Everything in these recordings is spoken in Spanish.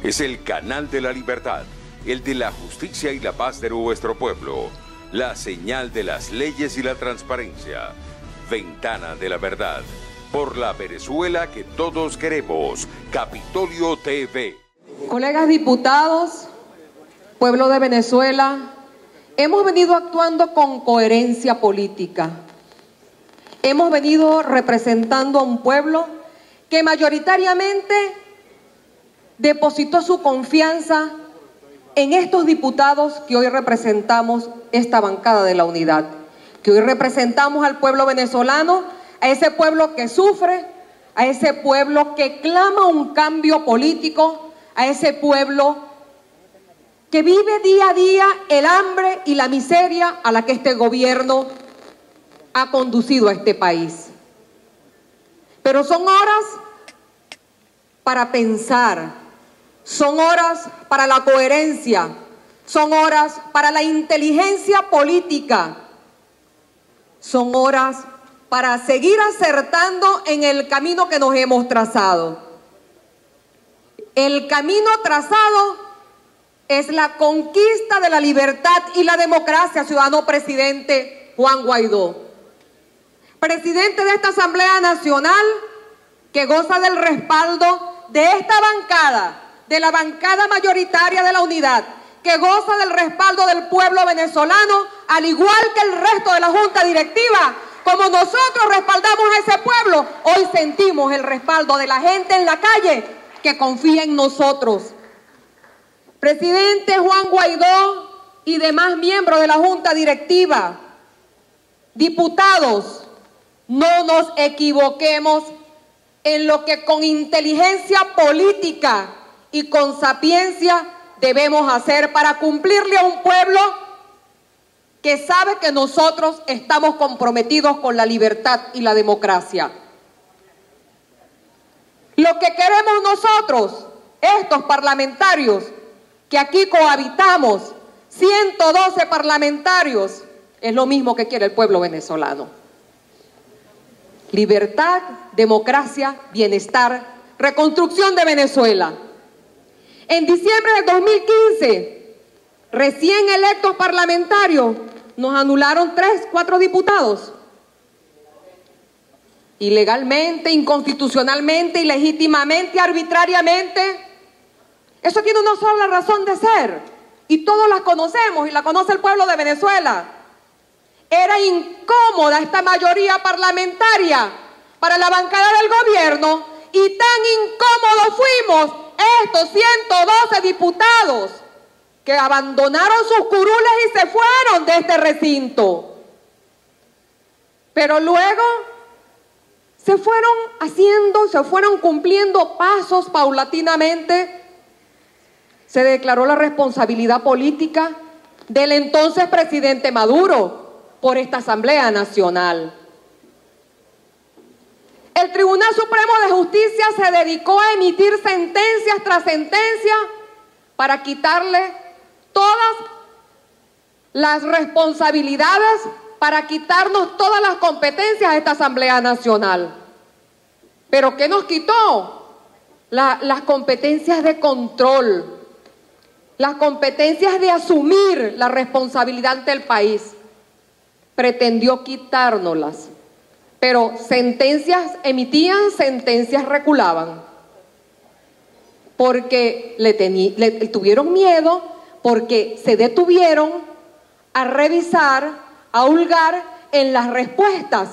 Es el canal de la libertad, el de la justicia y la paz de nuestro pueblo. La señal de las leyes y la transparencia. Ventana de la verdad. Por la Venezuela que todos queremos. Capitolio TV. Colegas diputados, pueblo de Venezuela, hemos venido actuando con coherencia política. Hemos venido representando a un pueblo que mayoritariamente depositó su confianza en estos diputados que hoy representamos esta bancada de la unidad, que hoy representamos al pueblo venezolano, a ese pueblo que sufre, a ese pueblo que clama un cambio político, a ese pueblo que vive día a día el hambre y la miseria a la que este gobierno ha conducido a este país. Pero son horas para pensar, son horas para la coherencia, son horas para la inteligencia política, son horas para seguir acertando en el camino que nos hemos trazado. El camino trazado es la conquista de la libertad y la democracia, ciudadano presidente Juan Guaidó. Presidente de esta Asamblea Nacional que goza del respaldo de esta bancada, de la bancada mayoritaria de la unidad, que goza del respaldo del pueblo venezolano, al igual que el resto de la Junta Directiva. Como nosotros respaldamos a ese pueblo, hoy sentimos el respaldo de la gente en la calle que confía en nosotros. Presidente Juan Guaidó y demás miembros de la Junta Directiva, diputados, no nos equivoquemos en lo que con inteligencia política y con sapiencia debemos hacer para cumplirle a un pueblo que sabe que nosotros estamos comprometidos con la libertad y la democracia. Lo que queremos nosotros, estos parlamentarios, que aquí cohabitamos, 112 parlamentarios, es lo mismo que quiere el pueblo venezolano. Libertad, democracia, bienestar, reconstrucción de Venezuela. En diciembre de 2015, recién electos parlamentarios, nos anularon 4 diputados. Ilegalmente, inconstitucionalmente, ilegítimamente, arbitrariamente. Eso tiene una sola razón de ser, y todos la conocemos, y la conoce el pueblo de Venezuela. Era incómoda esta mayoría parlamentaria para la bancada del gobierno, y tan incómodos fuimos estos 112 diputados que abandonaron sus curules y se fueron de este recinto. Pero luego se fueron haciendo, se fueron cumpliendo pasos paulatinamente. Se declaró la responsabilidad política del entonces presidente Maduro por esta Asamblea Nacional. El Tribunal Supremo de Justicia se dedicó a emitir sentencias tras sentencia para quitarle todas las responsabilidades, para quitarnos todas las competencias a esta Asamblea Nacional. ¿Pero qué nos quitó? Las competencias de control, las competencias de asumir la responsabilidad del país. Pretendió quitárnoslas, pero sentencias emitían, sentencias reculaban, porque le tuvieron miedo, porque se detuvieron a revisar, a hurgar en las respuestas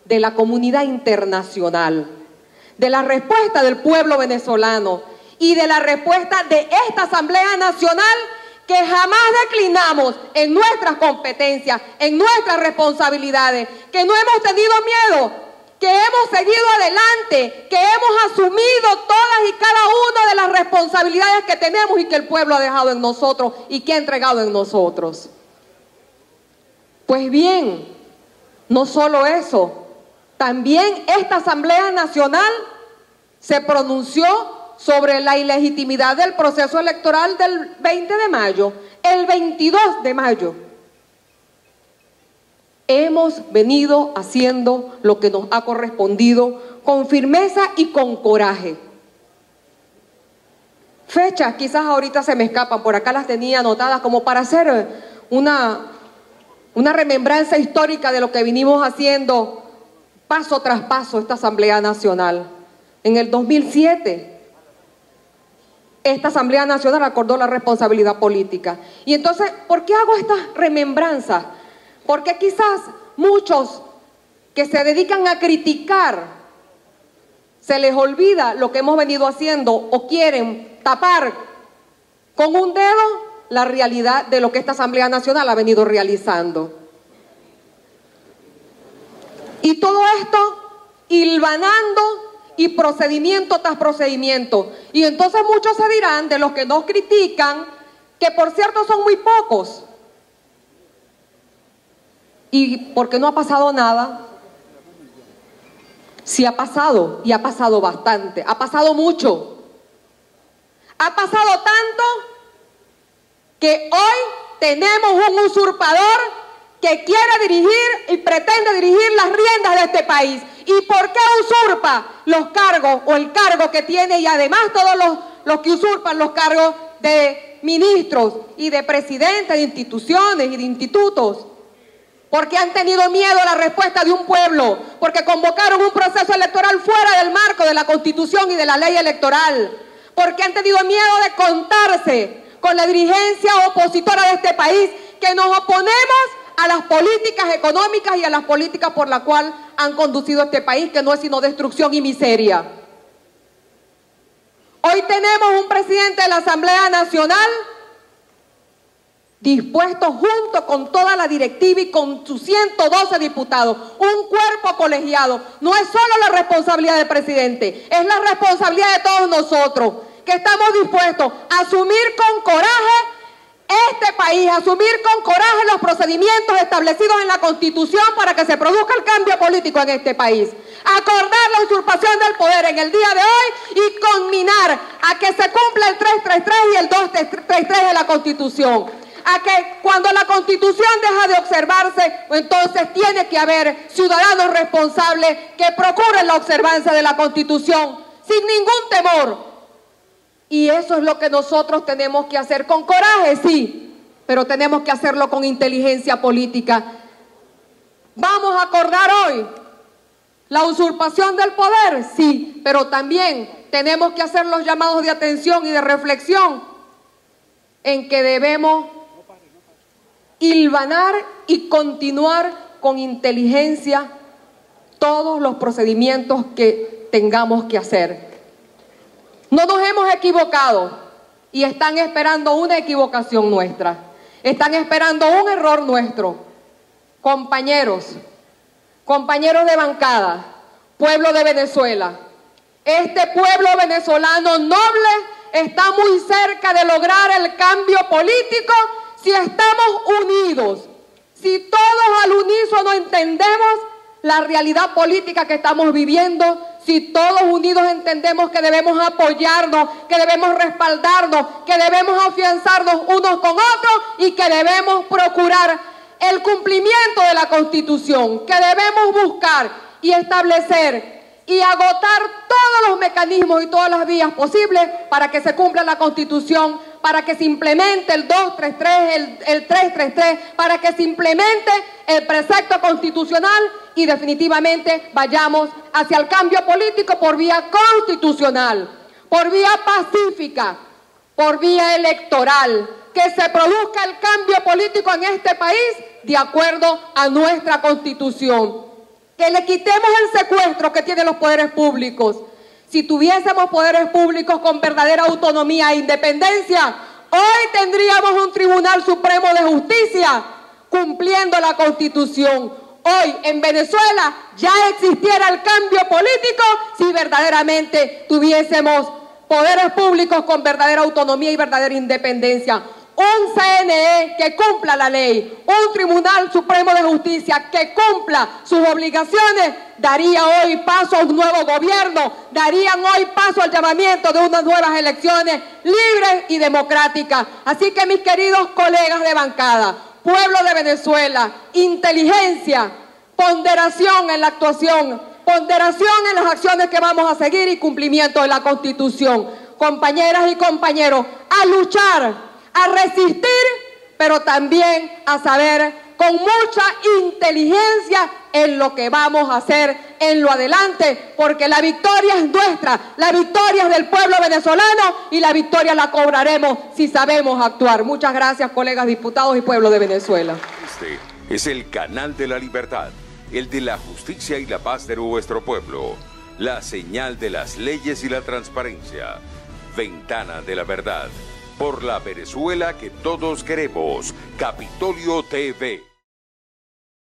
de la comunidad internacional, de la respuesta del pueblo venezolano y de la respuesta de esta Asamblea Nacional, que jamás declinamos en nuestras competencias, en nuestras responsabilidades, que no hemos tenido miedo, que hemos seguido adelante, que hemos asumido todas y cada una de las responsabilidades que tenemos y que el pueblo ha dejado en nosotros y que ha entregado en nosotros. Pues bien, no solo eso, también esta Asamblea Nacional se pronunció sobre la ilegitimidad del proceso electoral del 20 de mayo, el 22 de mayo. Hemos venido haciendo lo que nos ha correspondido con firmeza y con coraje. fechas, quizás ahorita se me escapan, por acá las tenía anotadas como para hacer una remembranza histórica de lo que vinimos haciendo paso tras paso esta Asamblea Nacional. En el 2007, esta Asamblea Nacional acordó la responsabilidad política. Y entonces, ¿por qué hago estas remembranzas? Porque quizás muchos que se dedican a criticar, se les olvida lo que hemos venido haciendo o quieren tapar con un dedo la realidad de lo que esta Asamblea Nacional ha venido realizando. Y todo esto hilvanando y procedimiento tras procedimiento. Y entonces muchos se dirán, de los que nos critican, que por cierto son muy pocos. ¿Y por qué no ha pasado nada? Sí ha pasado, y ha pasado bastante, ha pasado mucho. Ha pasado tanto que hoy tenemos un usurpador que quiere dirigir y pretende dirigir las riendas de este país. ¿Y por qué usurpa los cargos o el cargo que tiene y además todos los que usurpan los cargos de ministros y de presidentes de instituciones y de institutos? Porque han tenido miedo a la respuesta de un pueblo, porque convocaron un proceso electoral fuera del marco de la Constitución y de la ley electoral, porque han tenido miedo de contarse con la dirigencia opositora de este país, que nos oponemos a las políticas económicas y a las políticas por las cuales han conducido este país, que no es sino destrucción y miseria. Hoy tenemos un presidente de la Asamblea Nacional dispuesto, junto con toda la directiva y con sus 112 diputados, un cuerpo colegiado. No es solo la responsabilidad del presidente, es la responsabilidad de todos nosotros, que estamos dispuestos a asumir con coraje este país, a asumir con coraje los procedimientos establecidos en la Constitución para que se produzca el cambio político en este país, acordar la usurpación del poder en el día de hoy y conminar a que se cumpla el 333 y el 233 de la Constitución. A que cuando la Constitución deja de observarse, entonces tiene que haber ciudadanos responsables que procuren la observancia de la Constitución sin ningún temor. Y eso es lo que nosotros tenemos que hacer con coraje, sí, pero tenemos que hacerlo con inteligencia política. Vamos a acordar hoy la usurpación del poder, sí, pero también tenemos que hacer los llamados de atención y de reflexión en que debemos hilvanar y continuar con inteligencia todos los procedimientos que tengamos que hacer. No nos hemos equivocado y están esperando una equivocación nuestra, están esperando un error nuestro. Compañeros de bancada, pueblo de Venezuela, este pueblo venezolano noble está muy cerca de lograr el cambio político si estamos unidos, si todos al unísono entendemos la realidad política que estamos viviendo, si todos unidos entendemos que debemos apoyarnos, que debemos respaldarnos, que debemos afianzarnos unos con otros y que debemos procurar el cumplimiento de la Constitución, que debemos buscar y establecer y agotar todos los mecanismos y todas las vías posibles para que se cumpla la Constitución, para que se implemente el 233, el 333, para que se implemente el precepto constitucional y definitivamente vayamos hacia el cambio político por vía constitucional, por vía pacífica, por vía electoral, que se produzca el cambio político en este país de acuerdo a nuestra Constitución. Que le quitemos el secuestro que tienen los poderes públicos. Si tuviésemos poderes públicos con verdadera autonomía e independencia, hoy tendríamos un Tribunal Supremo de Justicia cumpliendo la Constitución. Hoy en Venezuela ya existiera el cambio político si verdaderamente tuviésemos poderes públicos con verdadera autonomía y verdadera independencia. Un CNE que cumpla la ley, un Tribunal Supremo de Justicia que cumpla sus obligaciones, daría hoy paso a un nuevo gobierno, darían hoy paso al llamamiento de unas nuevas elecciones libres y democráticas. Así que mis queridos colegas de bancada, pueblo de Venezuela, inteligencia, ponderación en la actuación, ponderación en las acciones que vamos a seguir y cumplimiento de la Constitución. compañeras y compañeros, a luchar, a resistir, pero también a saber con mucha inteligencia en lo que vamos a hacer en lo adelante, porque la victoria es nuestra, la victoria es del pueblo venezolano y la victoria la cobraremos si sabemos actuar. Muchas gracias, colegas diputados y pueblo de Venezuela. Este es el canal de la libertad, el de la justicia y la paz de nuestro pueblo, la señal de las leyes y la transparencia, Ventana de la Verdad, por la Venezuela que todos queremos, Capitolio TV.